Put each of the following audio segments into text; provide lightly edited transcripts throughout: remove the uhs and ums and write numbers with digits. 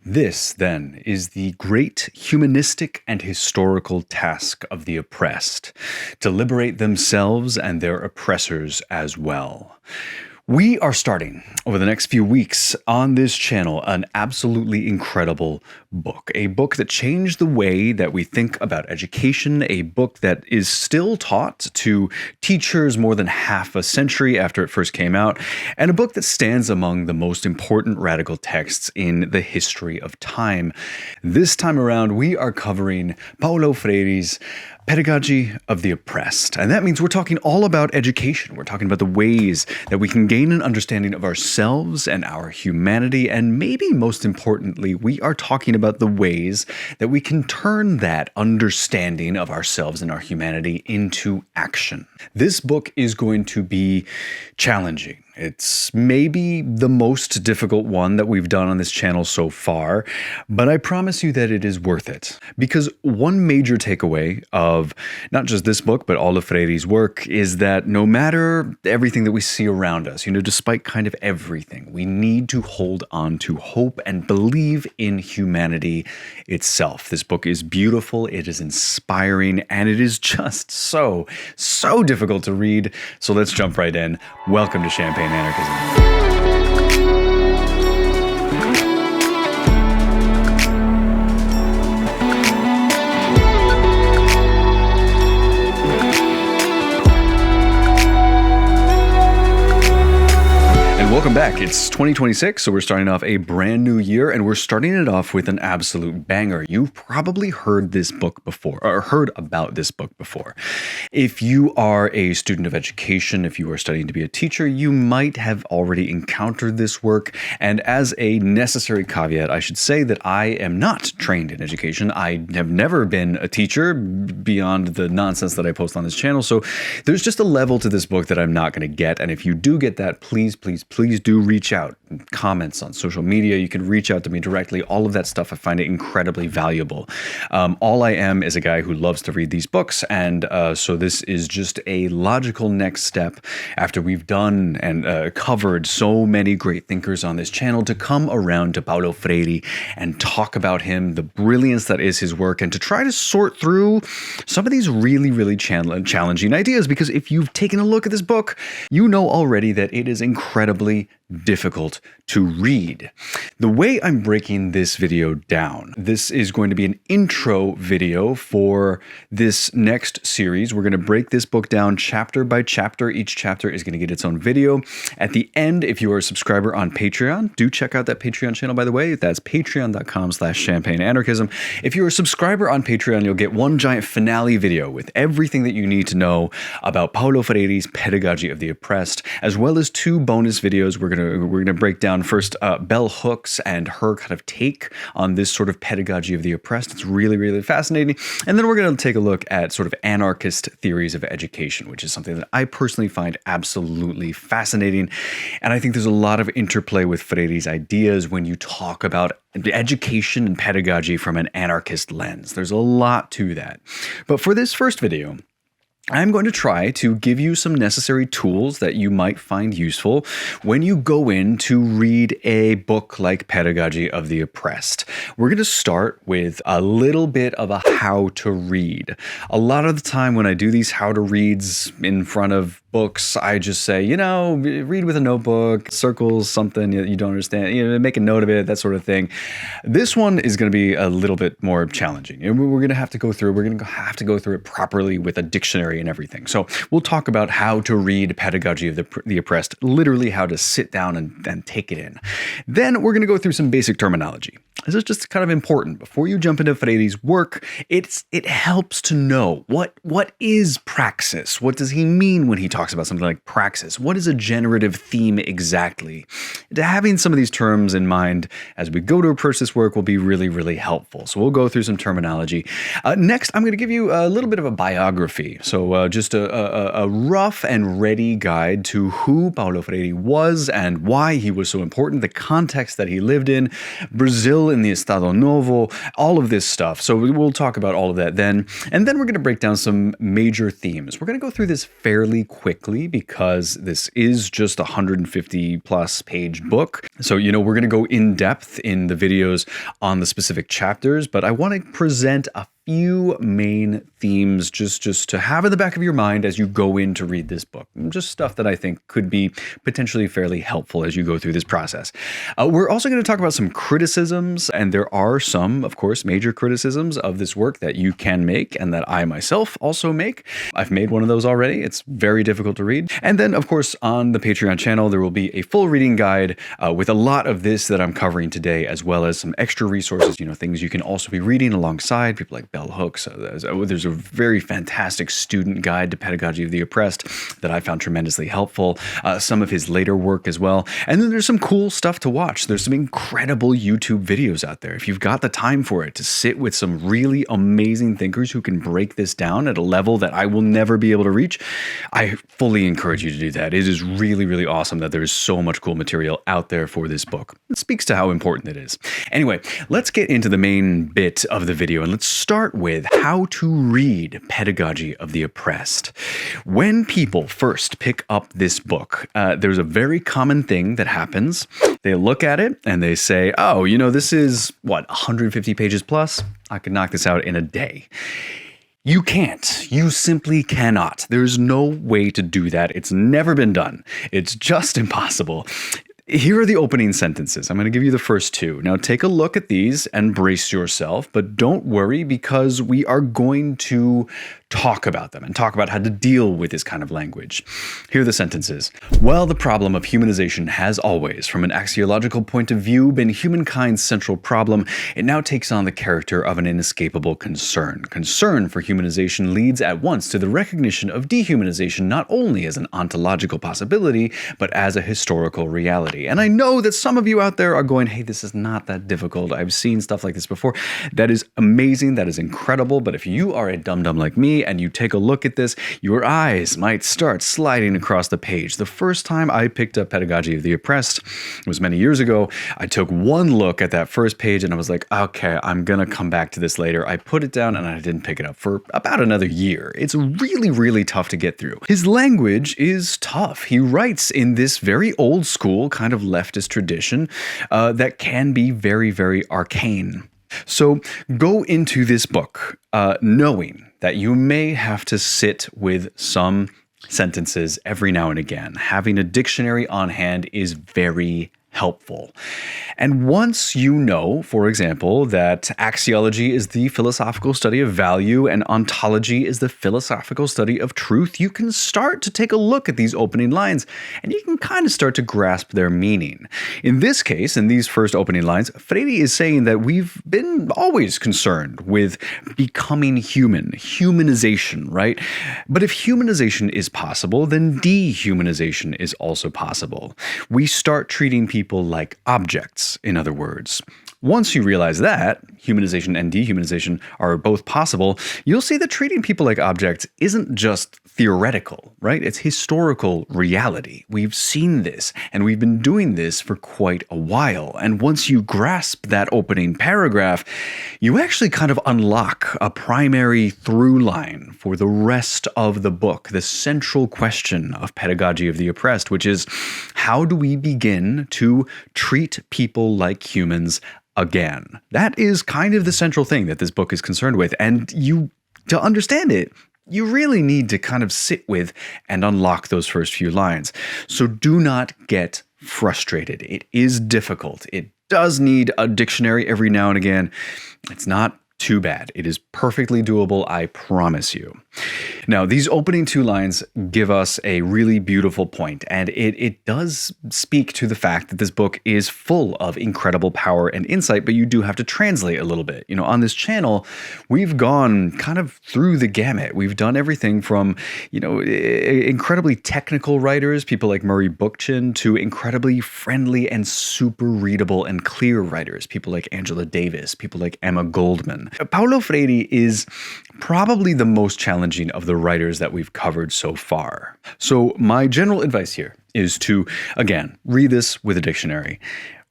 This, then, is the great humanistic and historical task of the oppressed, to liberate themselves and their oppressors as well. We are starting, over the next few weeks, on this channel, an absolutely incredible book. A book that changed the way that we think about education, a book that is still taught to teachers more than half a century after it first came out, and a book that stands among the most important radical texts in the history of time. This time around, we are covering Paulo Freire's Pedagogy of the Oppressed. And that means we're talking all about education. We're talking about the ways that we can gain an understanding of ourselves and our humanity. And maybe most importantly, we are talking about the ways that we can turn that understanding of ourselves and our humanity into action. This book is going to be challenging. It's maybe the most difficult one that we've done on this channel so far, but I promise you that it is worth it. Because one major takeaway of not just this book, but all of Freire's work is that no matter everything that we see around us, despite kind of everything, we need to hold on to hope and believe in humanity itself. This book is beautiful, it is inspiring, and it is just so difficult to read. So let's jump right in. Welcome to Champagne Anarchism. Welcome back. It's 2026, so we're starting off a brand new year, and we're starting it off with an absolute banger. You've probably heard this book before, or heard about this book before. If you are a student of education, if you are studying to be a teacher, you might have already encountered this work. And as a necessary caveat, I should say that I am not trained in education. I have never been a teacher beyond the nonsense that I post on this channel. So there's just a level to this book that I'm not going to get. And if you do get that, please do reach out. Comments on social media, you can reach out to me directly. All of that stuff, I find it incredibly valuable. All I am is a guy who loves to read these books, and so this is just a logical next step after we've done and covered so many great thinkers on this channel to come around to Paulo Freire and talk about him, the brilliance that is his work, and to try to sort through some of these really challenging ideas, because if you've taken a look at this book, you know already that it is incredibly difficult to read. The way I'm breaking this video down, this is going to be an intro video for this next series. We're going to break this book down chapter by chapter. Each chapter is going to get its own video. At the end, if you are a subscriber on Patreon, do check out that Patreon channel, by the way. That's patreon.com/champagneanarchism. If you're a subscriber on Patreon, you'll get one giant finale video with everything that you need to know about Paulo Freire's Pedagogy of the Oppressed, as well as two bonus videos. We're gonna break down first Bell Hooks and her kind of take on this sort of pedagogy of the oppressed. It's really fascinating. And then we're going to take a look at sort of anarchist theories of education, which is something that I personally find absolutely fascinating. And I think there's a lot of interplay with Freire's ideas when you talk about education and pedagogy from an anarchist lens. There's a lot to that. But for this first video, I'm going to try to give you some necessary tools that you might find useful when you go in to read a book like Pedagogy of the Oppressed. We're going to start with a little bit of a how to read. A lot of the time when I do these how to reads in front of books, I just say, read with a notebook, circles something you don't understand, make a note of it, that sort of thing. This one is going to be a little bit more challenging. And we're going to have to go through it properly with a dictionary and everything. So we'll talk about how to read Pedagogy of the Oppressed, literally how to sit down and take it in. Then we're going to go through some basic terminology. This is just kind of important. Before you jump into Freire's work, it helps to know what is praxis. What does he mean when he talks about something like praxis? What is a generative theme exactly? Having some of these terms in mind as we go to approach this work will be really helpful. So we'll go through some terminology. Next, I'm going to give you a little bit of a biography. So just a rough and ready guide to who Paulo Freire was and why he was so important, the context that he lived in. Brazil in the Estado Novo, all of this stuff. So we'll talk about all of that then. And then we're going to break down some major themes. We're going to go through this fairly quickly because this is just a 150 plus page book. So, we're going to go in depth in the videos on the specific chapters, but I want to present a few main themes just to have in the back of your mind as you go in to read this book. Just stuff that I think could be potentially fairly helpful as you go through this process. We're also going to talk about some criticisms, and there are some, of course, major criticisms of this work that you can make and that I myself also make. I've made one of those already. It's very difficult to read. And then, of course, on the Patreon channel, there will be a full reading guide with a lot of this that I'm covering today, as well as some extra resources, things you can also be reading alongside, people like Bell Hooks. There's a very fantastic student guide to Pedagogy of the Oppressed that I found tremendously helpful. Some of his later work as well. And then there's some cool stuff to watch. There's some incredible YouTube videos out there. If you've got the time for it, to sit with some really amazing thinkers who can break this down at a level that I will never be able to reach, I fully encourage you to do that. It is really, really awesome that there's so much cool material out there for this book. It speaks to how important it is. Anyway, let's get into the main bit of the video, and let's start with how to read Pedagogy of the Oppressed. When people first pick up this book, there's a very common thing that happens. They look at it and they say, oh, this is 150 pages plus? I could knock this out in a day. You can't. You simply cannot. There's no way to do that. It's never been done. It's just impossible. Here are the opening sentences. I'm going to give you the first two. Now take a look at these and brace yourself, but don't worry because we are going to talk about them and talk about how to deal with this kind of language. Here are the sentences. Well, the problem of humanization has always, from an axiological point of view, been humankind's central problem. It now takes on the character of an inescapable concern. Concern for humanization leads at once to the recognition of dehumanization not only as an ontological possibility, but as a historical reality. And I know that some of you out there are going, hey, this is not that difficult. I've seen stuff like this before. That is amazing. That is incredible. But if you are a dum-dum like me and you take a look at this, your eyes might start sliding across the page. The first time I picked up Pedagogy of the Oppressed was many years ago. I took one look at that first page and I was like, okay, I'm going to come back to this later. I put it down and I didn't pick it up for about another year. It's really, really tough to get through. His language is tough. He writes in this very old school kind of leftist tradition that can be very, very arcane. So go into this book knowing that you may have to sit with some sentences every now and again. Having a dictionary on hand is very helpful. And once you know, for example, that axiology is the philosophical study of value and ontology is the philosophical study of truth, you can start to take a look at these opening lines and you can kind of start to grasp their meaning. In this case, in these first opening lines, Freire is saying that we've been always concerned with becoming human, humanization, right? But if humanization is possible, then dehumanization is also possible. We start treating people like objects, in other words. Once you realize that humanization and dehumanization are both possible, you'll see that treating people like objects isn't just theoretical, right? It's historical reality. We've seen this, and we've been doing this for quite a while. And once you grasp that opening paragraph, you actually kind of unlock a primary through line for the rest of the book, the central question of Pedagogy of the Oppressed, which is, how do we begin to treat people like humans again? That is kind of the central thing that this book is concerned with. And to understand it, you really need to kind of sit with and unlock those first few lines. So do not get frustrated. It is difficult. It does need a dictionary every now and again. It's not too bad. It is perfectly doable, I promise you. Now, these opening two lines give us a really beautiful point, and it does speak to the fact that this book is full of incredible power and insight, but you do have to translate a little bit. On this channel, we've gone kind of through the gamut. We've done everything from, incredibly technical writers, people like Murray Bookchin, to incredibly friendly and super readable and clear writers, people like Angela Davis, people like Emma Goldman. Paulo Freire is probably the most challenging of the writers that we've covered so far. So my general advice here is to, again, read this with a dictionary.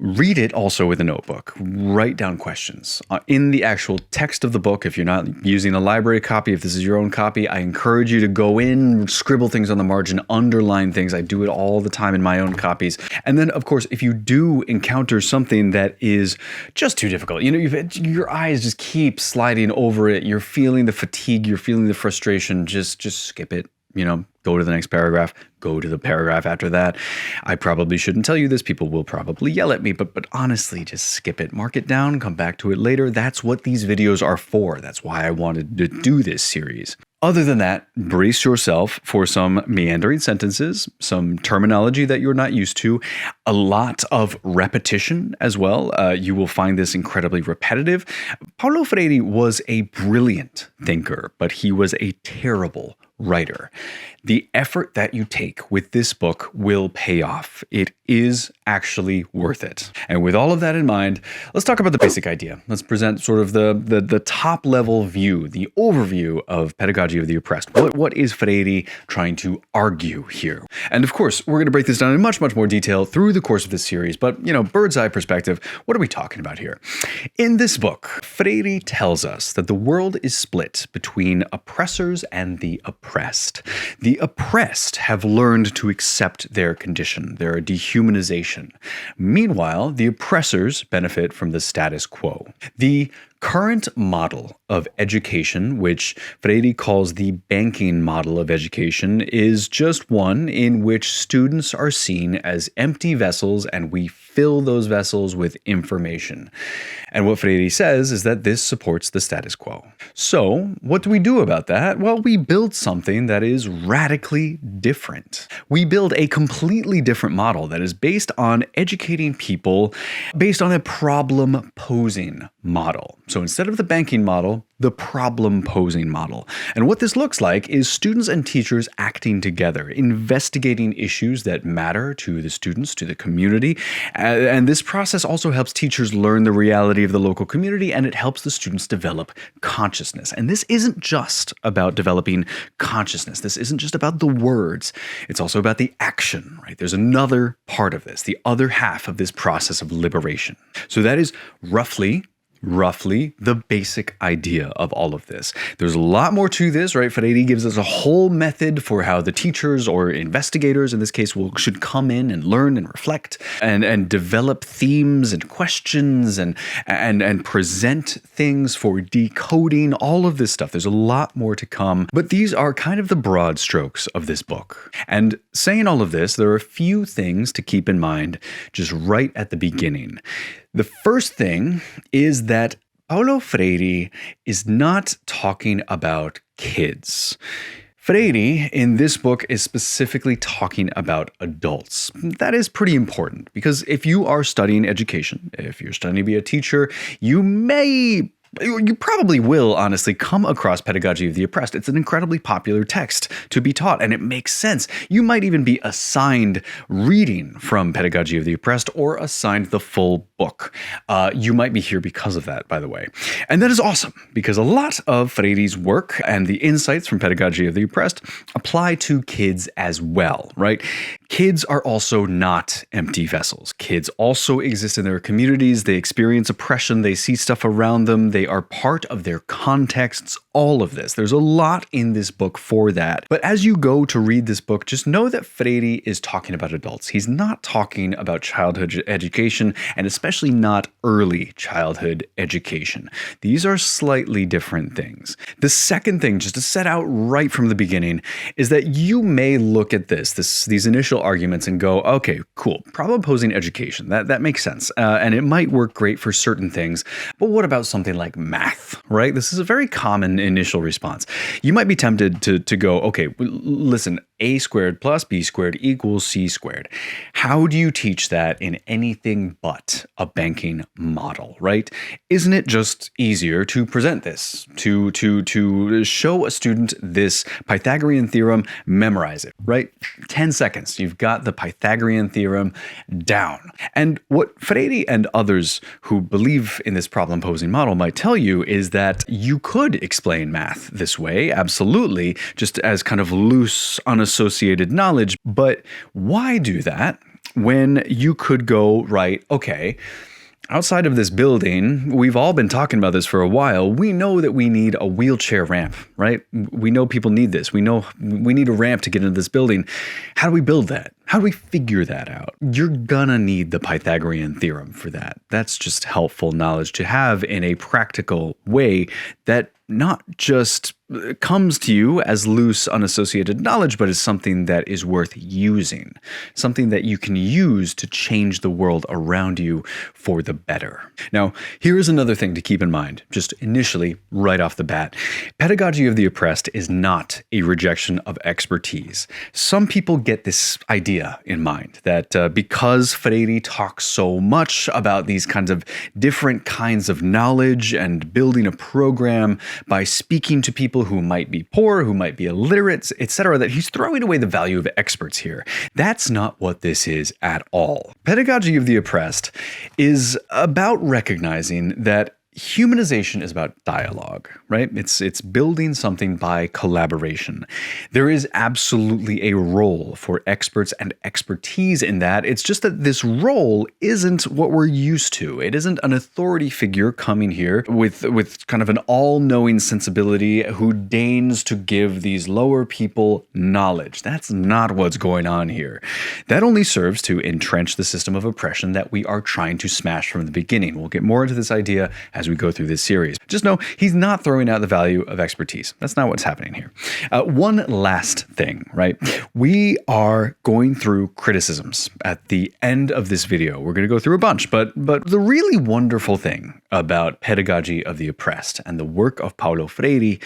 Read it also with a notebook. Write down questions. In the actual text of the book, if you're not using a library copy, if this is your own copy, I encourage you to go in, scribble things on the margin, underline things. I do it all the time in my own copies. And then, of course, if you do encounter something that is just too difficult, your eyes just keep sliding over it, you're feeling the fatigue, you're feeling the frustration, just skip it. Go to the next paragraph, go to the paragraph after that. I probably shouldn't tell you this. People will probably yell at me, but honestly, just skip it. Mark it down, come back to it later. That's what these videos are for. That's why I wanted to do this series. Other than that, brace yourself for some meandering sentences, some terminology that you're not used to, a lot of repetition as well. You will find this incredibly repetitive. Paulo Freire was a brilliant thinker, but he was a terrible writer. The effort that you take with this book will pay off. It is actually worth it. And with all of that in mind, let's talk about the basic idea. Let's present sort of the top level view, the overview of Pedagogy of the Oppressed. What is Freire trying to argue here? And of course, we're going to break this down in much, much more detail through the course of this series, but bird's eye perspective, what are we talking about here? In this book, Freire tells us that the world is split between oppressors and the oppressed. The oppressed have learned to accept their condition, their dehumanization. Meanwhile, the oppressors benefit from the status quo. The current model of education, which Freire calls the banking model of education, is just one in which students are seen as empty vessels and we fill those vessels with information. And what Freire says is that this supports the status quo. So, what do we do about that? Well, we build something that is radically different. We build a completely different model that is based on educating people based on a problem-posing model. So instead of the banking model, the problem-posing model. And what this looks like is students and teachers acting together, investigating issues that matter to the students, to the community. And this process also helps teachers learn the reality of the local community, and it helps the students develop consciousness. And this isn't just about developing consciousness. This isn't just about the words. It's also about the action, right? There's another part of this, the other half of this process of liberation. So that is roughly the basic idea of all of this. There's a lot more to this, right? Freire gives us a whole method for how the teachers or investigators, in this case, should come in and learn and reflect and develop themes and questions and present things for decoding, all of this stuff. There's a lot more to come, but these are kind of the broad strokes of this book. And saying all of this, there are a few things to keep in mind just right at the beginning. The first thing is that Paulo Freire is not talking about kids. Freire, in this book, is specifically talking about adults. That is pretty important because if you are studying education, if you're studying to be a teacher, you probably will, honestly, come across Pedagogy of the Oppressed. It's an incredibly popular text to be taught, and it makes sense. You might even be assigned reading from Pedagogy of the Oppressed or assigned the full book. You might be here because of that, by the way. And that is awesome, because a lot of Freire's work and the insights from Pedagogy of the Oppressed apply to kids as well, right? Kids are also not empty vessels. Kids also exist in their communities. They experience oppression. They see stuff around them. They are part of their contexts, all of this. There's a lot in this book for that. But as you go to read this book, just know that Freire is talking about adults. He's not talking about childhood education, and especially not early childhood education. These are slightly different things. The second thing, just to set out right from the beginning, is that you may look at these initial arguments and go, okay, cool, problem-posing education, that makes sense. And it might work great for certain things, but what about something like math, right? This is a very common initial response. You might be tempted to go, okay, listen, a squared plus b squared equals c squared. How do you teach that in anything but a banking model, right? Isn't it just easier to present this, to show a student this Pythagorean theorem, memorize it, right? 10 seconds, you've got the Pythagorean theorem down. And what Freire and others who believe in this problem-posing model might tell you is that you could explain math this way, absolutely, just as kind of loose, unassociated knowledge. But why do that when you could go, right, okay, outside of this building, we've all been talking about this for a while. We know that we need a wheelchair ramp, right? We know people need this. We know we need a ramp to get into this building. How do we build that? How do we figure that out? You're gonna need the Pythagorean theorem for that. That's just helpful knowledge to have in a practical way that not just comes to you as loose, unassociated knowledge, but is something that is worth using, something that you can use to change the world around you for the better. Now, here is another thing to keep in mind, just initially, right off the bat. Pedagogy of the Oppressed is not a rejection of expertise. Some people get this idea in mind that because Freire talks so much about these kinds of different kinds of knowledge and building a program by speaking to people who might be poor, who might be illiterate, etc., that he's throwing away the value of experts here. That's not what this is at all. Pedagogy of the Oppressed is about recognizing that humanization is about dialogue, right? It's building something by collaboration. There is absolutely a role for experts and expertise in that. It's just that this role isn't what we're used to. It isn't an authority figure coming here with kind of an all-knowing sensibility who deigns to give these lower people knowledge. That's not what's going on here. That only serves to entrench the system of oppression that we are trying to smash from the beginning. We'll get more into this idea as we go through this series. Just know he's not throwing out the value of expertise. That's not what's happening here. One last thing, right? We are going through criticisms at the end of this video. We're going to go through a bunch, but the really wonderful thing about Pedagogy of the Oppressed and the work of Paulo Freire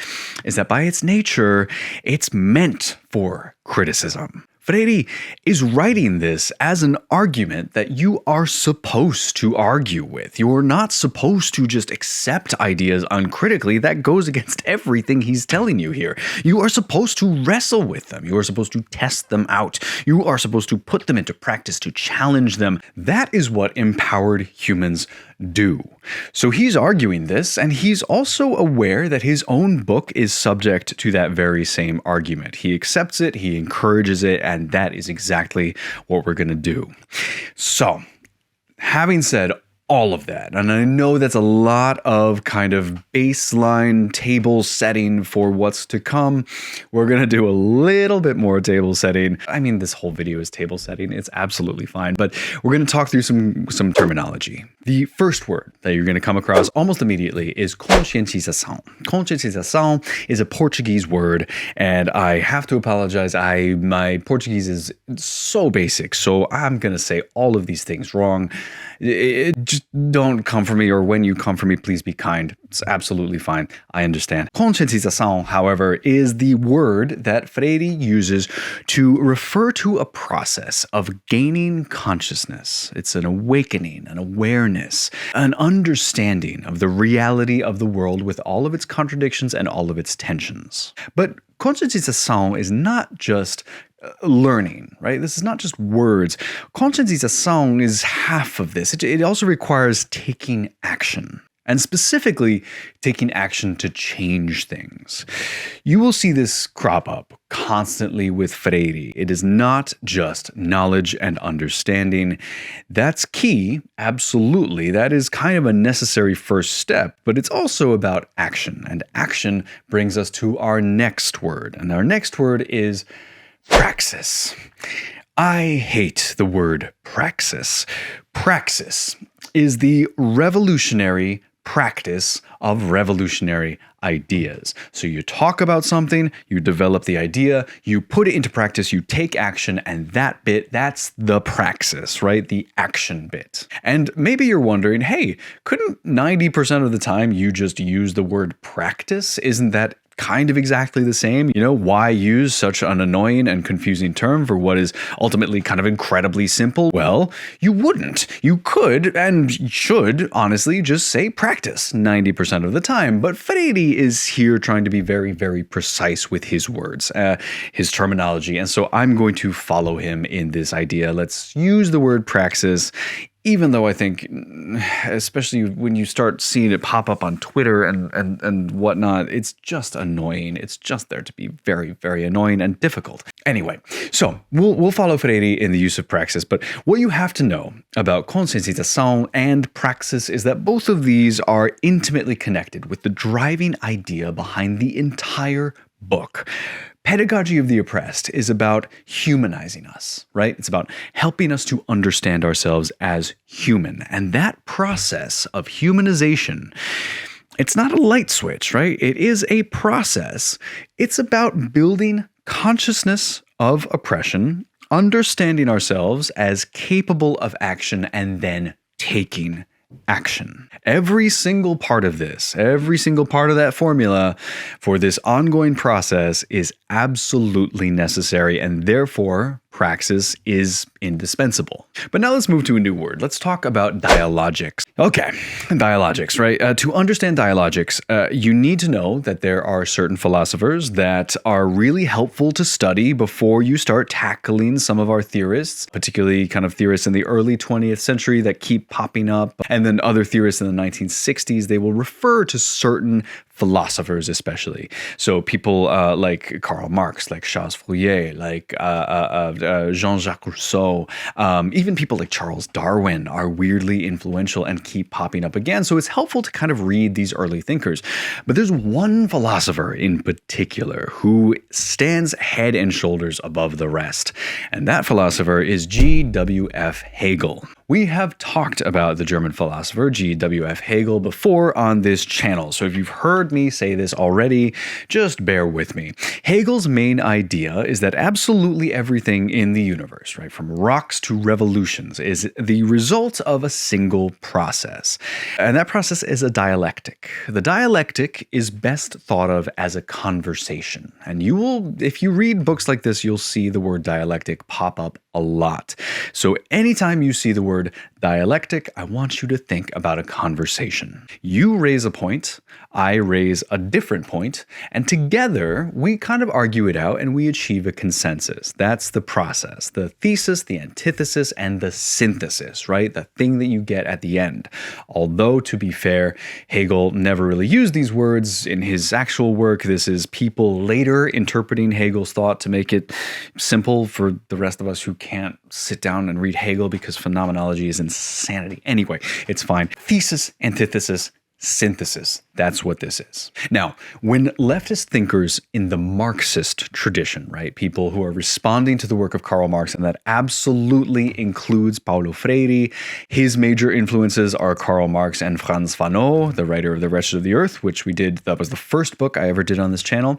is that by its nature, it's meant for criticism. Freire is writing this as an argument that you are supposed to argue with. You're not supposed to just accept ideas uncritically. That goes against everything he's telling you here. You are supposed to wrestle with them. You are supposed to test them out. You are supposed to put them into practice, to challenge them. That is what empowered humans do. So he's arguing this, and he's also aware that his own book is subject to that very same argument. He accepts it, he encourages it, and that is exactly what we're going to do. So, having said all of that, and I know that's a lot of kind of baseline table setting for what's to come. We're going to do a little bit more table setting. I mean, this whole video is table setting. It's absolutely fine, but we're going to talk through some terminology. The first word that you're going to come across almost immediately is conscientização. Conscientização is a Portuguese word, and I have to apologize. My Portuguese is so basic, so I'm going to say all of these things wrong. Just don't come for me, or when you come for me, please be kind. It's absolutely fine. I understand. Conscientização, however, is the word that Freire uses to refer to a process of gaining consciousness. It's an awakening, an awareness, an understanding of the reality of the world with all of its contradictions and all of its tensions. But conscientização is not just learning, right? This is not just words. Conscientização is half of this. It also requires taking action, and specifically taking action to change things. You will see this crop up constantly with Freire. It is not just knowledge and understanding. That's key, absolutely. That is kind of a necessary first step, but it's also about action, and action brings us to our next word, and our next word is praxis. I hate the word praxis. Praxis is the revolutionary practice of revolutionary ideas. So you talk about something, you develop the idea, you put it into practice, you take action, and that bit, that's the praxis, right? The action bit. And maybe you're wondering, hey, couldn't 90% of the time you just use the word practice? Isn't that kind of exactly the same? You know, why use such an annoying and confusing term for what is ultimately kind of incredibly simple? Well, you wouldn't. You could and should honestly just say practice 90% of the time. But Freire is here trying to be very, very precise with his words, his terminology. And so I'm going to follow him in this idea. Let's use the word praxis even though I think, especially when you start seeing it pop up on Twitter and whatnot, it's just annoying. It's just there to be very, very annoying and difficult. Anyway, so we'll follow Freire in the use of praxis, but what you have to know about conscientização and praxis is that both of these are intimately connected with the driving idea behind the entire book. Pedagogy of the Oppressed is about humanizing us, right? It's about helping us to understand ourselves as human. And that process of humanization, it's not a light switch, right? It is a process. It's about building consciousness of oppression, understanding ourselves as capable of action, and then taking action. Every single part of this, every single part of that formula for this ongoing process is absolutely necessary, and therefore praxis is indispensable. But now let's move to a new word. Let's talk about dialogics. Okay, dialogics, right? To understand dialogics, you need to know that there are certain philosophers that are really helpful to study before you start tackling some of our theorists, particularly kind of theorists in the early 20th century that keep popping up, and then other theorists in the 1960s. They will refer to certain philosophers especially. So people like Karl Marx, like Charles Fourier, like Jean-Jacques Rousseau, even people like Charles Darwin are weirdly influential and keep popping up again. So it's helpful to kind of read these early thinkers. But there's one philosopher in particular who stands head and shoulders above the rest. And that philosopher is G.W.F. Hegel. We have talked about the German philosopher G.W.F. Hegel before on this channel, so if you've heard me say this already, just bear with me. Hegel's main idea is that absolutely everything in the universe, right, from rocks to revolutions, is the result of a single process. And that process is a dialectic. The dialectic is best thought of as a conversation. And you will, if you read books like this, you'll see the word dialectic pop up a lot. So anytime you see the word dialectic, I want you to think about a conversation. You raise a point, I raise a different point, and together we kind of argue it out and we achieve a consensus. That's the process. The thesis, the antithesis, and the synthesis, right? The thing that you get at the end. Although, to be fair, Hegel never really used these words in his actual work. This is people later interpreting Hegel's thought to make it simple for the rest of us who can't sit down and read Hegel because phenomenology is insanity. Anyway, it's fine. Thesis, antithesis, synthesis. That's what this is. Now, when leftist thinkers in the Marxist tradition, right, people who are responding to the work of Karl Marx, and that absolutely includes Paulo Freire, his major influences are Karl Marx and Frantz Fanon, the writer of The Wretched of the Earth, which we did, that was the first book I ever did on this channel.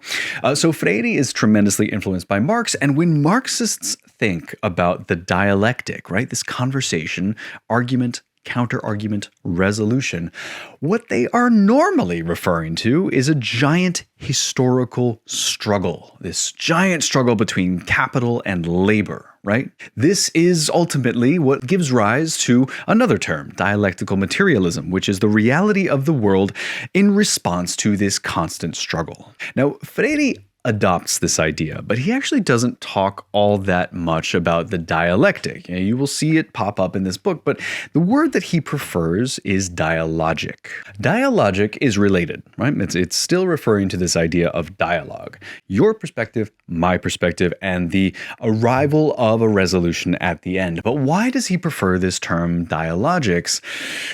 So Freire is tremendously influenced by Marx, and when Marxists think about the dialectic, right, this conversation, argument, counter-argument, resolution, what they are normally referring to is a giant historical struggle, this giant struggle between capital and labor, right? This is ultimately what gives rise to another term, dialectical materialism, which is the reality of the world in response to this constant struggle. Now, Freire adopts this idea, but he actually doesn't talk all that much about the dialectic. You will see it pop up in this book, but the word that he prefers is dialogic. Dialogic is related, right? It's still referring to this idea of dialogue. Your perspective, my perspective, and the arrival of a resolution at the end. But why does he prefer this term dialogics?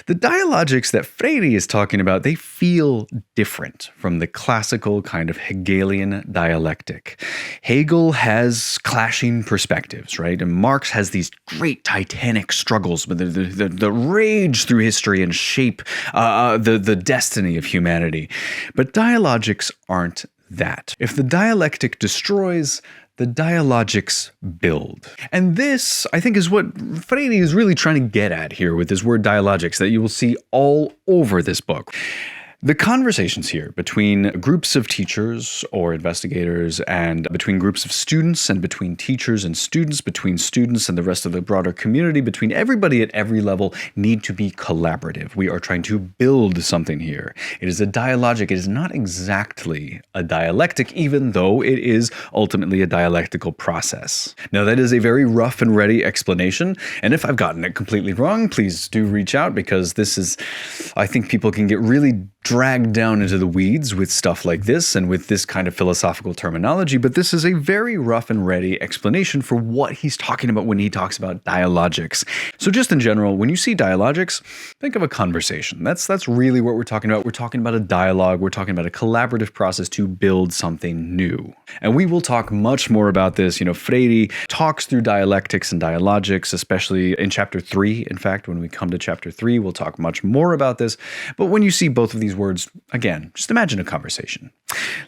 The dialogics that Freire is talking about, they feel different from the classical kind of Hegelian dialectic. Hegel has clashing perspectives, right? And Marx has these great titanic struggles with the rage through history and shape the destiny of humanity. But dialogics aren't that. If the dialectic destroys, the dialogics build. And this, I think, is what Freire is really trying to get at here with this word dialogics that you will see all over this book. The conversations here between groups of teachers or investigators and between groups of students and between teachers and students, between students and the rest of the broader community, between everybody at every level need to be collaborative. We are trying to build something here. It is a dialogic. It is not exactly a dialectic, even though it is ultimately a dialectical process. Now, that is a very rough and ready explanation, and if I've gotten it completely wrong, please do reach out, because this is, I think people can get really dragged down into the weeds with stuff like this and with this kind of philosophical terminology, but this is a very rough and ready explanation for what he's talking about when he talks about dialogics. So just in general, when you see dialogics, think of a conversation. That's really what we're talking about. We're talking about a dialogue. We're talking about a collaborative process to build something new. And we will talk much more about this. Freire talks through dialectics and dialogics, especially in chapter 3. In fact, when we come to chapter 3, we'll talk much more about this. But when you see both of these words, again, just imagine a conversation.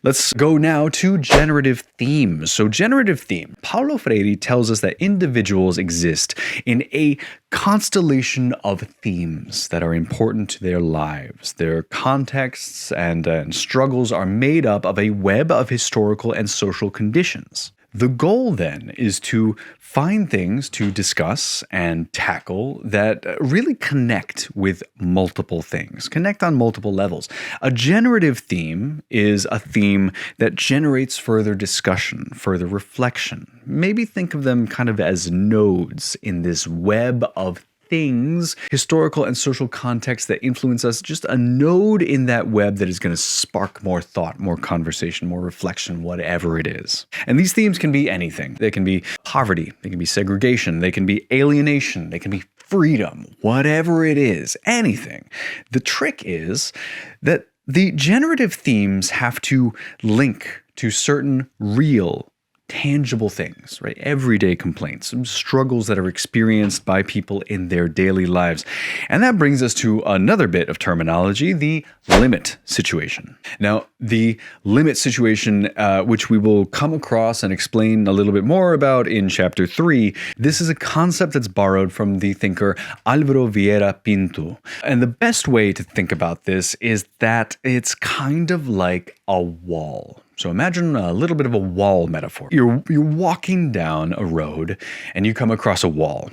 Let's go now to generative themes. So generative theme. Paulo Freire tells us that individuals exist in a constellation of themes that are important to their lives. Their contexts and struggles are made up of a web of historical and social conditions. The goal then is to find things to discuss and tackle that really connect with multiple things, connect on multiple levels. A generative theme is a theme that generates further discussion, further reflection. Maybe think of them kind of as nodes in this web of things, historical and social contexts that influence us, just a node in that web that is going to spark more thought, more conversation, more reflection, whatever it is. And these themes can be anything. They can be poverty, they can be segregation, they can be alienation, they can be freedom, whatever it is, anything. The trick is that the generative themes have to link to certain real, tangible things, right? Everyday complaints, struggles that are experienced by people in their daily lives. And that brings us to another bit of terminology, the limit situation. Now, the limit situation, which we will come across and explain a little bit more about in chapter 3, this is a concept that's borrowed from the thinker Álvaro Vieira Pinto. And the best way to think about this is that it's kind of like a wall. So imagine a little bit of a wall metaphor. You're walking down a road and you come across a wall.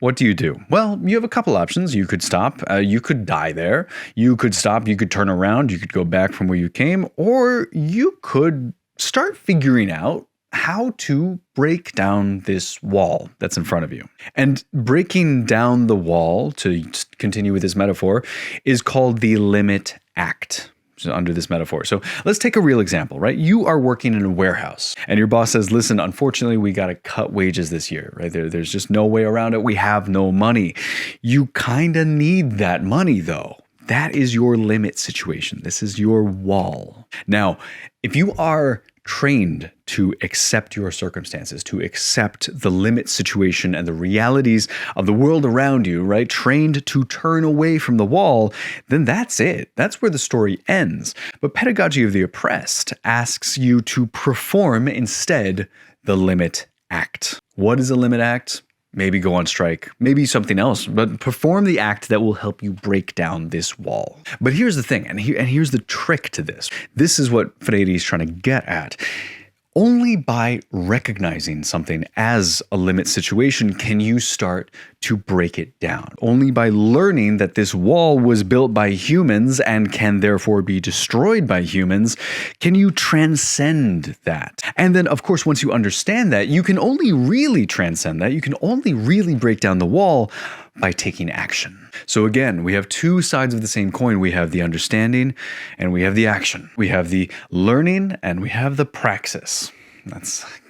What do you do? Well, you have a couple options. You could stop. You could die there. You could stop. You could turn around. You could go back from where you came. Or you could start figuring out how to break down this wall that's in front of you. And breaking down the wall, to continue with this metaphor, is called the limit act. Under this metaphor. So let's take a real example, right? You are working in a warehouse and your boss says, listen, unfortunately, we got to cut wages this year, right? There's just no way around it. We have no money. You kind of need that money though. That is your limit situation. This is your wall. Now, if you are trained to accept your circumstances, to accept the limit situation and the realities of the world around you, right? Trained to turn away from the wall, then that's it. That's where the story ends. But Pedagogy of the Oppressed asks you to perform instead the limit act. What is a limit act? Maybe go on strike, maybe something else, but perform the act that will help you break down this wall. But here's the thing, and here's the trick to this. This is what Freire is trying to get at. Only by recognizing something as a limit situation can you start to break it down. Only by learning that this wall was built by humans and can therefore be destroyed by humans can you transcend that. And then, of course, once you understand that, you can only really transcend that. You can only really break down the wall by taking action. So again, we have two sides of the same coin. We have the understanding and we have the action. We have the learning and we have the praxis.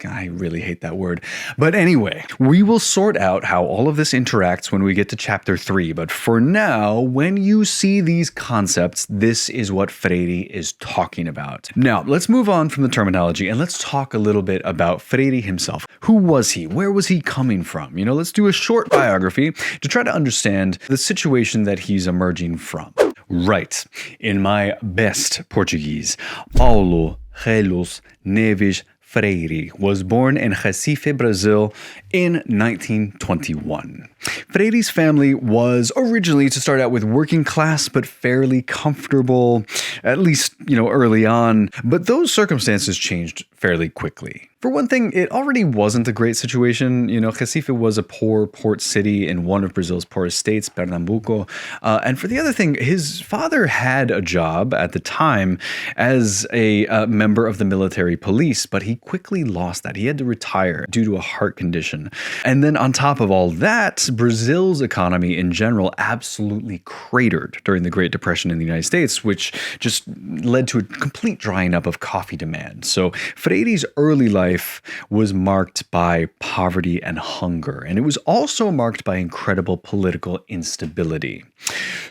I really hate that word. But anyway, we will sort out how all of this interacts when we get to chapter 3. But for now, when you see these concepts, this is what Freire is talking about. Now, let's move on from the terminology and let's talk a little bit about Freire himself. Who was he? Where was he coming from? Let's do a short biography to try to understand the situation that he's emerging from. Right. In my best Portuguese, Paulo Jesus Neves Freire was born in Recife, Brazil in 1921. Freire's family was originally to start out with working class but fairly comfortable, at least, early on, but those circumstances changed fairly quickly. For one thing, it already wasn't a great situation. Recife was a poor port city in one of Brazil's poorest states, Pernambuco. And for the other thing, his father had a job at the time as a member of the military police, but he quickly lost that. He had to retire due to a heart condition. And then on top of all that, Brazil's economy in general absolutely cratered during the Great Depression in the United States, which just led to a complete drying up of coffee demand. So Freire's early life was marked by poverty and hunger, and it was also marked by incredible political instability.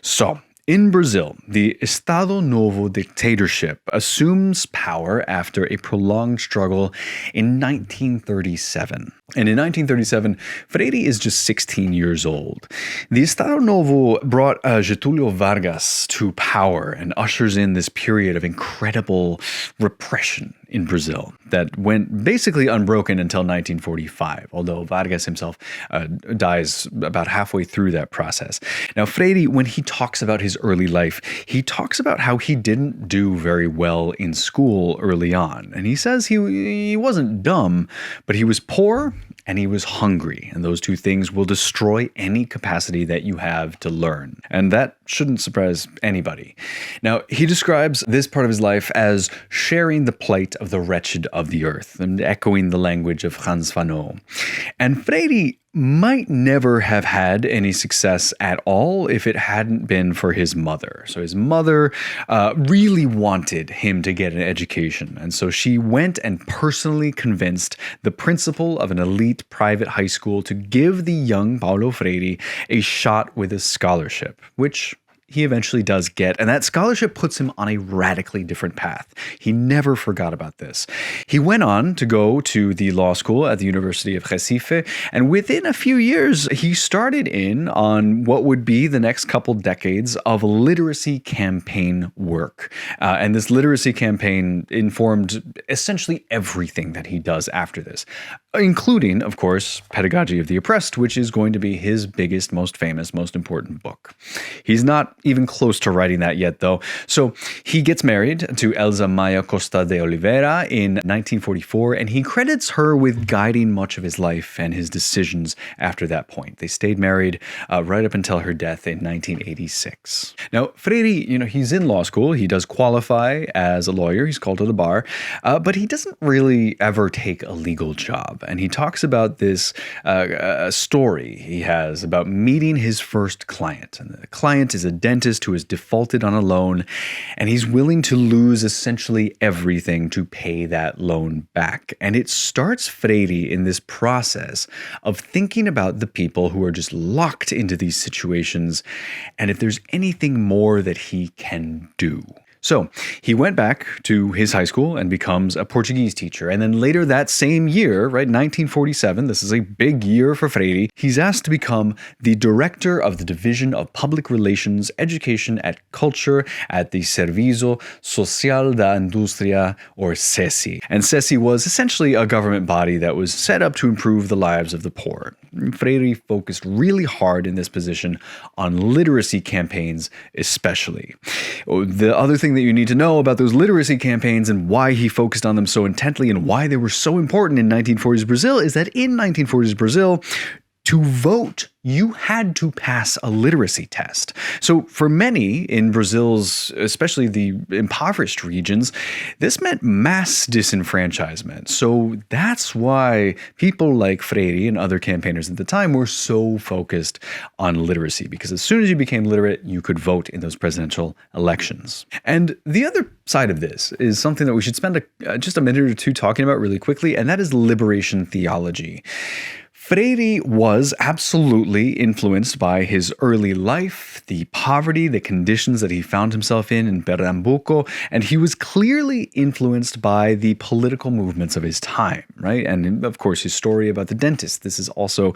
So, in Brazil, the Estado Novo dictatorship assumes power after a prolonged struggle in 1937. And in 1937, Freire is just 16 years old. The Estado Novo brought Getúlio Vargas to power and ushers in this period of incredible repression in Brazil that went basically unbroken until 1945, although Vargas himself dies about halfway through that process. Now, Freire, when he talks about his early life, he talks about how he didn't do very well in school early on. And he says he wasn't dumb, but he was poor and he was hungry. And those two things will destroy any capacity that you have to learn. And that shouldn't surprise anybody. Now, he describes this part of his life as sharing the plight of the wretched of the earth, and echoing the language of Frantz Fanon. And Freire might never have had any success at all if it hadn't been for his mother. So his mother really wanted him to get an education. And so she went and personally convinced the principal of an elite private high school to give the young Paulo Freire a shot with a scholarship, which he eventually does get, and that scholarship puts him on a radically different path. He never forgot about this. He went on to go to the law school at the University of Recife, and within a few years, he started in on what would be the next couple decades of literacy campaign work. And this literacy campaign informed essentially everything that he does after this, including, of course, Pedagogy of the Oppressed, which is going to be his biggest, most famous, most important book. He's not even close to writing that yet, though. So he gets married to Elza Maia Costa de Oliveira in 1944, and he credits her with guiding much of his life and his decisions after that point. They stayed married right up until her death in 1986. Now, Freire, he's in law school. He does qualify as a lawyer. He's called to the bar, but he doesn't really ever take a legal job. And he talks about this story he has about meeting his first client. And the client is a dentist who has defaulted on a loan, and he's willing to lose essentially everything to pay that loan back. And it starts Freire in this process of thinking about the people who are just locked into these situations, and if there's anything more that he can do. So he went back to his high school and becomes a Portuguese teacher. And then later that same year, right, 1947, this is a big year for Freire, he's asked to become the director of the Division of Public Relations, Education and Culture at the Serviço Social da Indústria, or SESI. And SESI was essentially a government body that was set up to improve the lives of the poor. Freire focused really hard in this position on literacy campaigns especially. The other thing that you need to know about those literacy campaigns and why he focused on them so intently and why they were so important in 1940s Brazil is that in 1940s Brazil, to vote, you had to pass a literacy test. So for many in Brazil's, especially the impoverished regions, this meant mass disenfranchisement. So that's why people like Freire and other campaigners at the time were so focused on literacy, because as soon as you became literate, you could vote in those presidential elections. And the other side of this is something that we should spend just a minute or two talking about really quickly, and that is liberation theology. Freire was absolutely influenced by his early life, the poverty, the conditions that he found himself in Pernambuco, and he was clearly influenced by the political movements of his time, right? And of course, his story about the dentist, this is also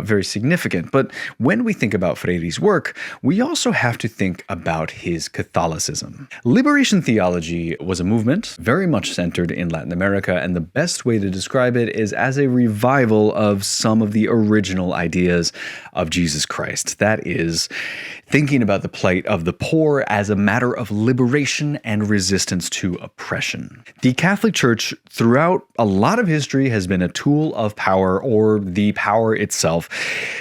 very significant. But when we think about Freire's work, we also have to think about his Catholicism. Liberation theology was a movement very much centered in Latin America, and the best way to describe it is as a revival of some of the original ideas of Jesus Christ. That is, thinking about the plight of the poor as a matter of liberation and resistance to oppression. The Catholic Church, throughout a lot of history, has been a tool of power, or the power itself.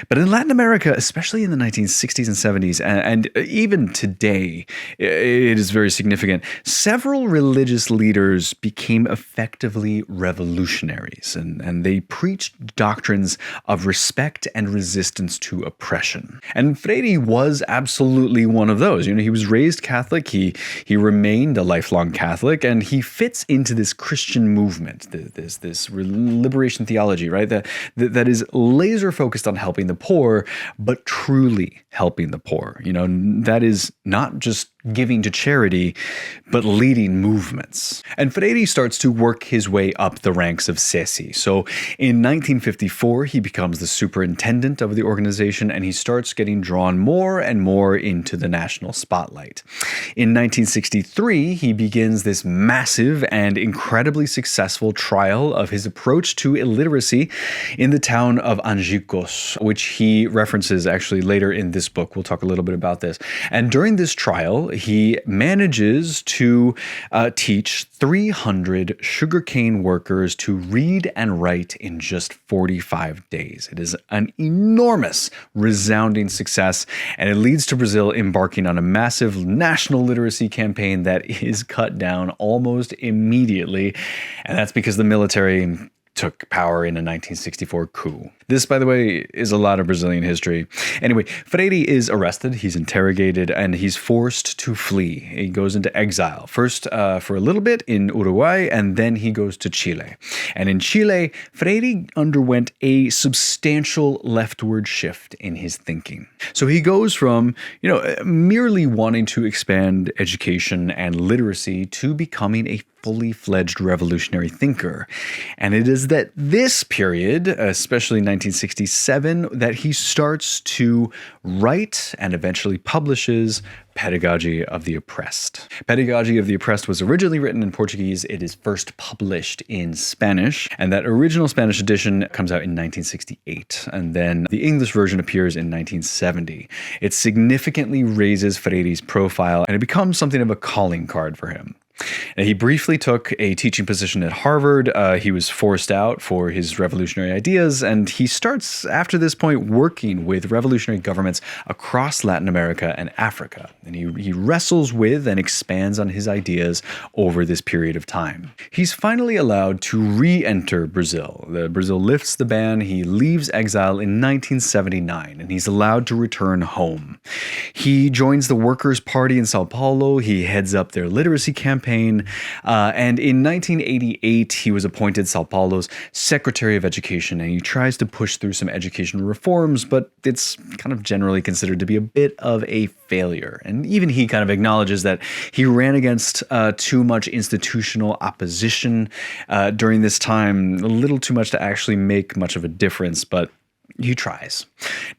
But in Latin America, especially in the 1960s and 70s, and even today, it is very significant. Several religious leaders became effectively revolutionaries, and they preached doctrines of respect and resistance to oppression. And Freire was absolutely one of those. He was raised Catholic, he remained a lifelong Catholic, and he fits into this Christian movement, this liberation theology, right? That is laser focused on helping the poor, but truly helping the poor. That is not just giving to charity, but leading movements. And Freire starts to work his way up the ranks of SESI. So in 1954, he becomes the superintendent of the organization, and he starts getting drawn more and more into the national spotlight. In 1963, he begins this massive and incredibly successful trial of his approach to illiteracy in the town of Angicos, which he references actually later in this book. We'll talk a little bit about this. And during this trial, he manages to teach 300 sugarcane workers to read and write in just 45 days. It is an enormous, resounding success, and it leads to Brazil embarking on a massive national literacy campaign that is cut down almost immediately, and that's because the military took power in a 1964 coup. This, by the way, is a lot of Brazilian history. Anyway, Freire is arrested, he's interrogated, and he's forced to flee. He goes into exile, first for a little bit in Uruguay, and then he goes to Chile. And in Chile, Freire underwent a substantial leftward shift in his thinking. So he goes from, merely wanting to expand education and literacy to becoming a fully fledged revolutionary thinker. And it is that this period, especially 1967, that he starts to write and eventually publishes Pedagogy of the Oppressed. Pedagogy of the Oppressed was originally written in Portuguese. It is first published in Spanish, and that original Spanish edition comes out in 1968, and then the English version appears in 1970. It significantly raises Freire's profile, and it becomes something of a calling card for him. Now, he briefly took a teaching position at Harvard. He was forced out for his revolutionary ideas, and he starts, after this point, working with revolutionary governments across Latin America and Africa. And he wrestles with and expands on his ideas over this period of time. He's finally allowed to re-enter Brazil. Brazil lifts the ban. He leaves exile in 1979, and he's allowed to return home. He joins the Workers' Party in Sao Paulo. He heads up their literacy campaign. And in 1988, he was appointed Sao Paulo's Secretary of Education, and he tries to push through some education reforms, but it's kind of generally considered to be a bit of a failure. And even he kind of acknowledges that he ran against too much institutional opposition during this time, a little too much to actually make much of a difference, but he tries.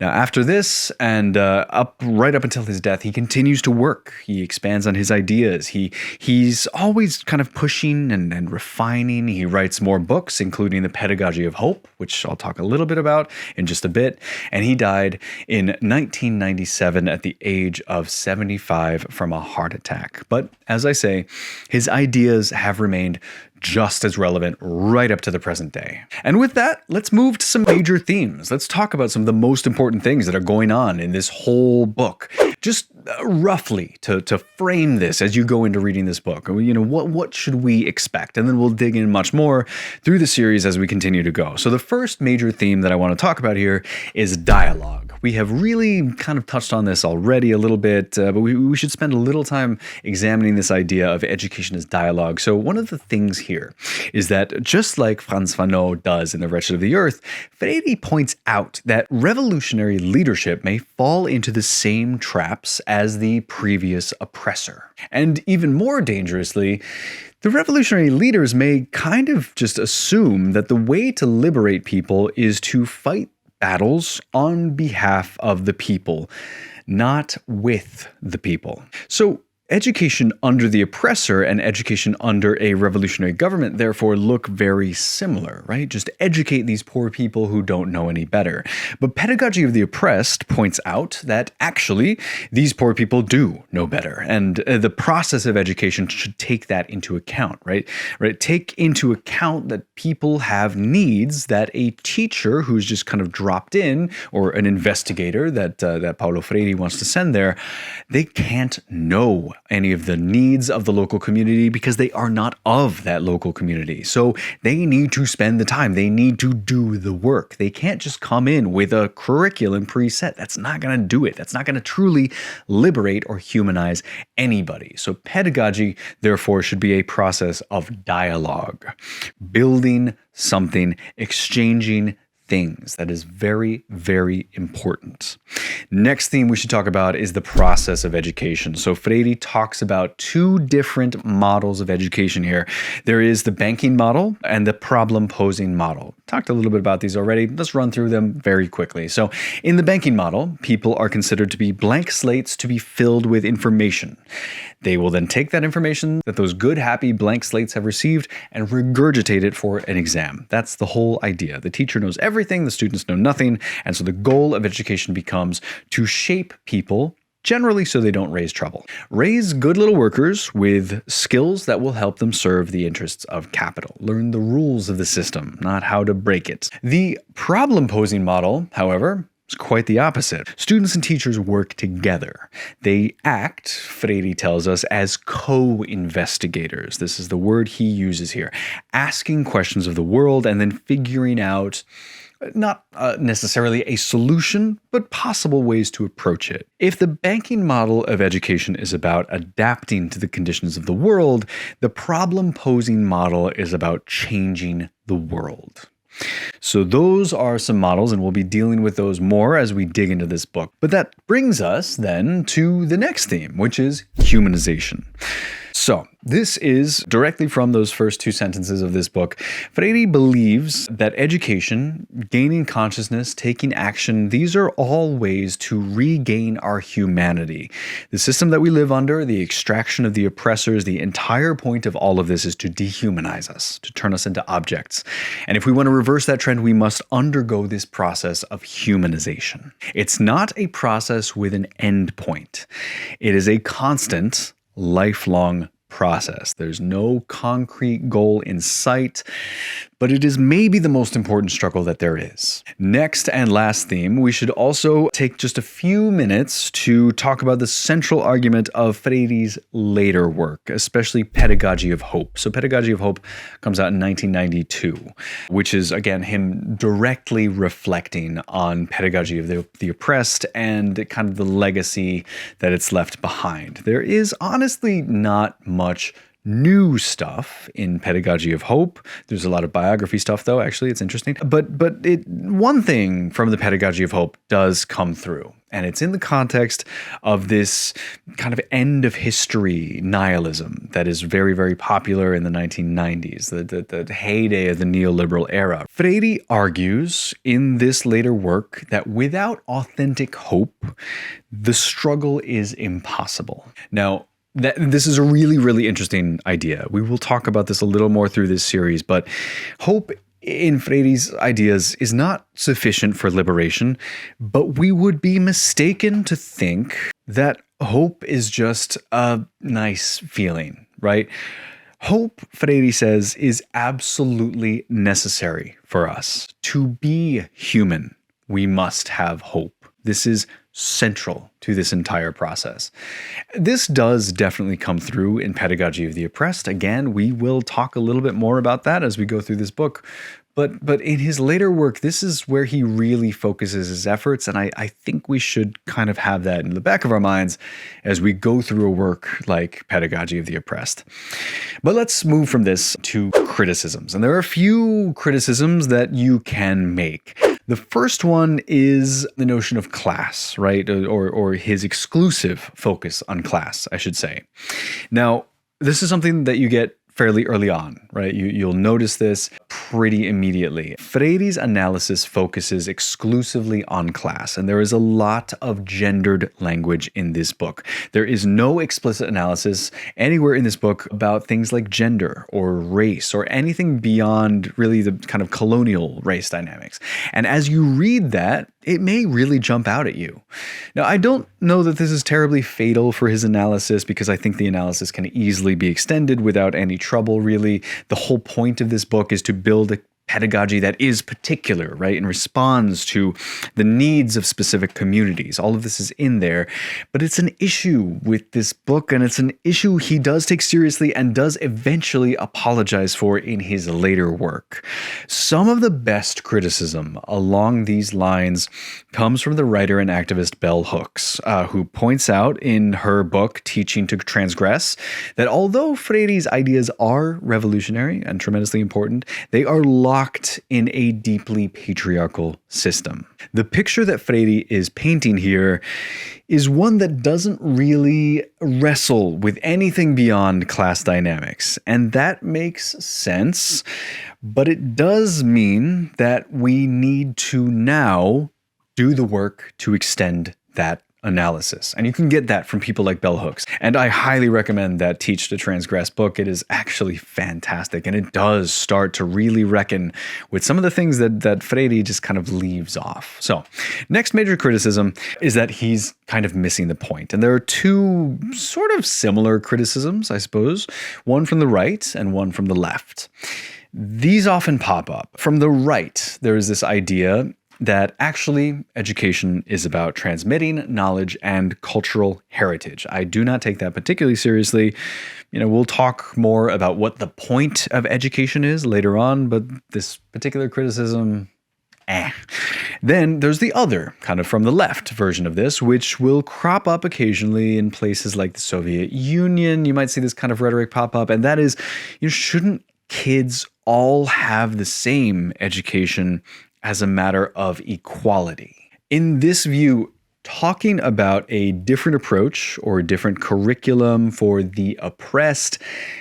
Now, after this, and right up until his death, he continues to work. He expands on his ideas. He's always kind of pushing and refining. He writes more books, including The Pedagogy of Hope, which I'll talk a little bit about in just a bit. And he died in 1997 at the age of 75 from a heart attack. But as I say, his ideas have remained just as relevant right up to the present day. And with that, let's move to some major themes. Let's talk about some of the most important things that are going on in this whole book. just roughly to frame this as you go into reading this book, what should we expect? And then we'll dig in much more through the series as we continue to go. So the first major theme that I want to talk about here is dialogue. We have really kind of touched on this already a little bit, but we should spend a little time examining this idea of education as dialogue. So one of the things here is that just like Frantz Fanon does in The Wretched of the Earth, Freire points out that revolutionary leadership may fall into the same traps as the previous oppressor. And even more dangerously, the revolutionary leaders may kind of just assume that the way to liberate people is to fight battles on behalf of the people, not with the people. So education under the oppressor and education under a revolutionary government therefore look very similar, right? Just educate these poor people who don't know any better. But Pedagogy of the Oppressed points out that actually these poor people do know better, and the process of education should take that into account, right? Take into account that people have needs that a teacher who's just kind of dropped in, or an investigator that Paulo Freire wants to send there, they can't know any of the needs of the local community because they are not of that local community. So they need to spend the time. They need to do the work. They can't just come in with a curriculum preset. That's not going to do it. That's not going to truly liberate or humanize anybody. So pedagogy, therefore, should be a process of dialogue, building something, exchanging things. That is very, very important. Next theme we should talk about is the process of education. So Freire talks about two different models of education here. There is the banking model and the problem-posing model. Talked a little bit about these already. Let's run through them very quickly. So in the banking model, people are considered to be blank slates to be filled with information. They will then take that information that those good, happy blank slates have received and regurgitate it for an exam. That's the whole idea. The teacher knows everything, the students know nothing, and so the goal of education becomes to shape people generally so they don't raise trouble. Raise good little workers with skills that will help them serve the interests of capital. Learn the rules of the system, not how to break it. The problem-posing model, however, is quite the opposite. Students and teachers work together. They act, Freire tells us, as co-investigators. This is the word he uses here. Asking questions of the world and then figuring out not necessarily a solution, but possible ways to approach it. If the banking model of education is about adapting to the conditions of the world, the problem-posing model is about changing the world. So those are some models, and we'll be dealing with those more as we dig into this book. But that brings us then to the next theme, which is humanization. So this is directly from those first two sentences of this book. Freire believes that education, gaining consciousness, taking action, these are all ways to regain our humanity. The system that we live under, the extraction of the oppressors, the entire point of all of this is to dehumanize us, to turn us into objects. And if we want to reverse that trend, we must undergo this process of humanization. It's not a process with an end point. It is a constant, lifelong process. There's no concrete goal in sight, but it is maybe the most important struggle that there is. Next and last theme, we should also take just a few minutes to talk about the central argument of Freire's later work, especially Pedagogy of Hope. So Pedagogy of Hope comes out in 1992, which is, again, him directly reflecting on pedagogy of the oppressed and kind of the legacy that it's left behind. There is honestly not much new stuff in Pedagogy of Hope. There's a lot of biography stuff, though. Actually, it's interesting. But one thing from the Pedagogy of Hope does come through, and it's in the context of this kind of end of history nihilism that is very, very popular in the 1990s, the heyday of the neoliberal era. Freire argues in this later work that without authentic hope, the struggle is impossible. Now, this is a really, really interesting idea. We will talk about this a little more through this series, but hope in Freire's ideas is not sufficient for liberation, but we would be mistaken to think that hope is just a nice feeling, right? Hope, Freire says, is absolutely necessary for us. To be human, we must have hope. This is central to this entire process. This does definitely come through in Pedagogy of the Oppressed. Again, we will talk a little bit more about that as we go through this book. But in his later work, this is where he really focuses his efforts, and I think we should kind of have that in the back of our minds as we go through a work like Pedagogy of the Oppressed. But let's move from this to criticisms, and there are a few criticisms that you can make. The first one is the notion of class, right? Or his exclusive focus on class, I should say. Now, this is something that you get fairly early on, right? You'll notice this pretty immediately. Freire's analysis focuses exclusively on class, and there is a lot of gendered language in this book. There is no explicit analysis anywhere in this book about things like gender or race or anything beyond really the kind of colonial race dynamics. And as you read that, it may really jump out at you. Now, I don't know that this is terribly fatal for his analysis because I think the analysis can easily be extended without any trouble, really. The whole point of this book is to build a pedagogy that is particular, right, and responds to the needs of specific communities. All of this is in there, but it's an issue with this book, and it's an issue he does take seriously and does eventually apologize for in his later work. Some of the best criticism along these lines comes from the writer and activist Bell Hooks, who points out in her book, Teaching to Transgress, that although Freire's ideas are revolutionary and tremendously important, they are locked in a deeply patriarchal system. The picture that Freire is painting here is one that doesn't really wrestle with anything beyond class dynamics. And that makes sense, but it does mean that we need to now do the work to extend that analysis. And you can get that from people like Bell Hooks. And I highly recommend that Teach to Transgress book. It is actually fantastic. And it does start to really reckon with some of the things that Freire just kind of leaves off. So next major criticism is that he's kind of missing the point. And there are two sort of similar criticisms, I suppose, one from the right and one from the left. These often pop up. From the right, there is this idea that actually education is about transmitting knowledge and cultural heritage. I do not take that particularly seriously. We'll talk more about what the point of education is later on, but this particular criticism, Then there's the other, kind of from the left version of this, which will crop up occasionally in places like the Soviet Union. You might see this kind of rhetoric pop up, and that is, shouldn't kids all have the same education as a matter of equality? In this view, talking about a different approach or a different curriculum for the oppressed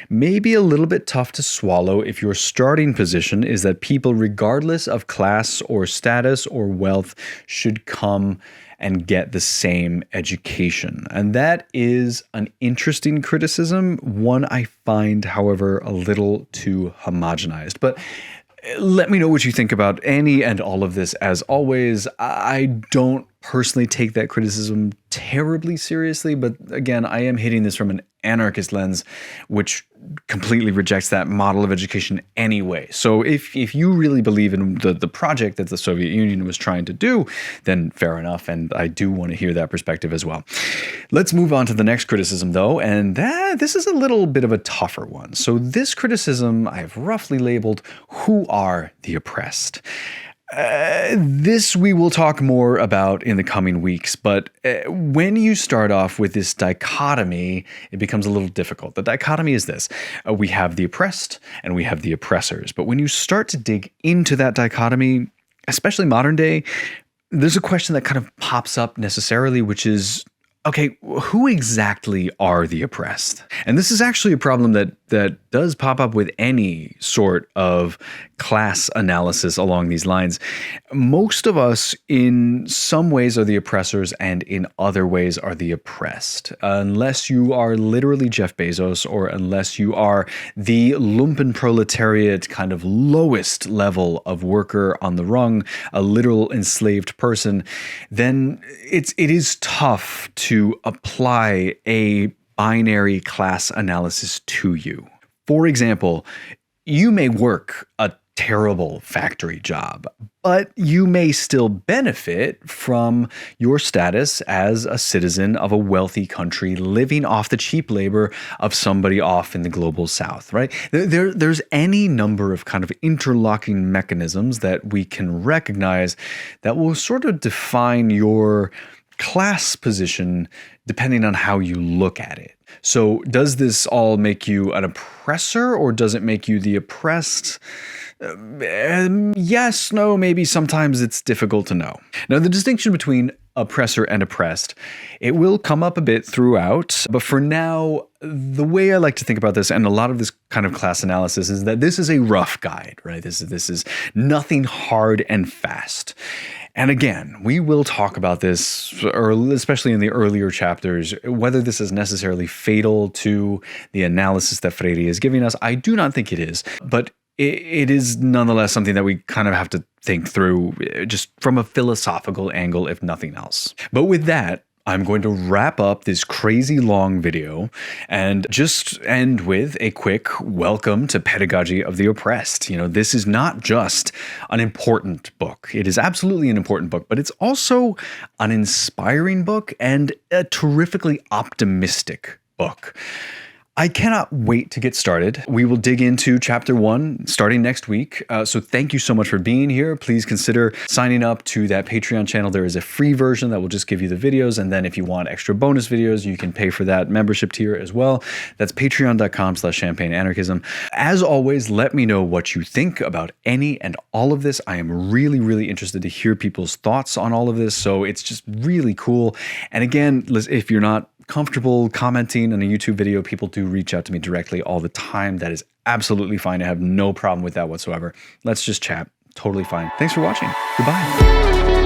may be a little bit tough to swallow if your starting position is that people, regardless of class or status or wealth, should come and get the same education. And that is an interesting criticism, one I find, however, a little too homogenized. But let me know what you think about any and all of this. As always, I don't personally take that criticism terribly seriously, but again, I am hitting this from an anarchist lens, which completely rejects that model of education anyway. So if you really believe in the project that the Soviet Union was trying to do, then fair enough, and I do want to hear that perspective as well. Let's move on to the next criticism, though, and this is a little bit of a tougher one. So this criticism I've roughly labeled, "Who are the oppressed?" This we will talk more about in the coming weeks, but when you start off with this dichotomy, it becomes a little difficult. The dichotomy is this. We have the oppressed and we have the oppressors. But when you start to dig into that dichotomy, especially modern day, there's a question that kind of pops up necessarily, which is, okay, who exactly are the oppressed? And this is actually a problem that does pop up with any sort of class analysis along these lines. Most of us, in some ways, are the oppressors, and in other ways are the oppressed. Unless you are literally Jeff Bezos, or unless you are the lumpen proletariat kind of lowest level of worker on the rung, a literal enslaved person, then it is tough to apply a binary class analysis to you. For example, you may work a terrible factory job, but you may still benefit from your status as a citizen of a wealthy country living off the cheap labor of somebody off in the global south, right? There's any number of kind of interlocking mechanisms that we can recognize that will sort of define your class position depending on how you look at it. So does this all make you an oppressor, or does it make you the oppressed? Yes, no, maybe. Sometimes it's difficult to know. Now, the distinction between oppressor and oppressed, it will come up a bit throughout, but for now, the way I like to think about this, and a lot of this kind of class analysis, is that this is a rough guide, right? This is nothing hard and fast. And again, we will talk about this, or especially in the earlier chapters, whether this is necessarily fatal to the analysis that Freire is giving us. I do not think it is, but it is nonetheless something that we kind of have to think through just from a philosophical angle, if nothing else. But with that, I'm going to wrap up this crazy long video and just end with a quick welcome to Pedagogy of the Oppressed. You know, this is not just an important book. It is absolutely an important book, but it's also an inspiring book and a terrifically optimistic book. I cannot wait to get started. We will dig into chapter 1 starting next week. So thank you so much for being here. Please consider signing up to that Patreon channel. There is a free version that will just give you the videos. And then if you want extra bonus videos, you can pay for that membership tier as well. That's patreon.com/champagneanarchism. As always, let me know what you think about any and all of this. I am really, really interested to hear people's thoughts on all of this. So it's just really cool. And again, if you're not comfortable commenting on a YouTube video, people do reach out to me directly all the time. That is absolutely fine. I have no problem with that whatsoever. Let's just chat. Totally fine. Thanks for watching. Goodbye.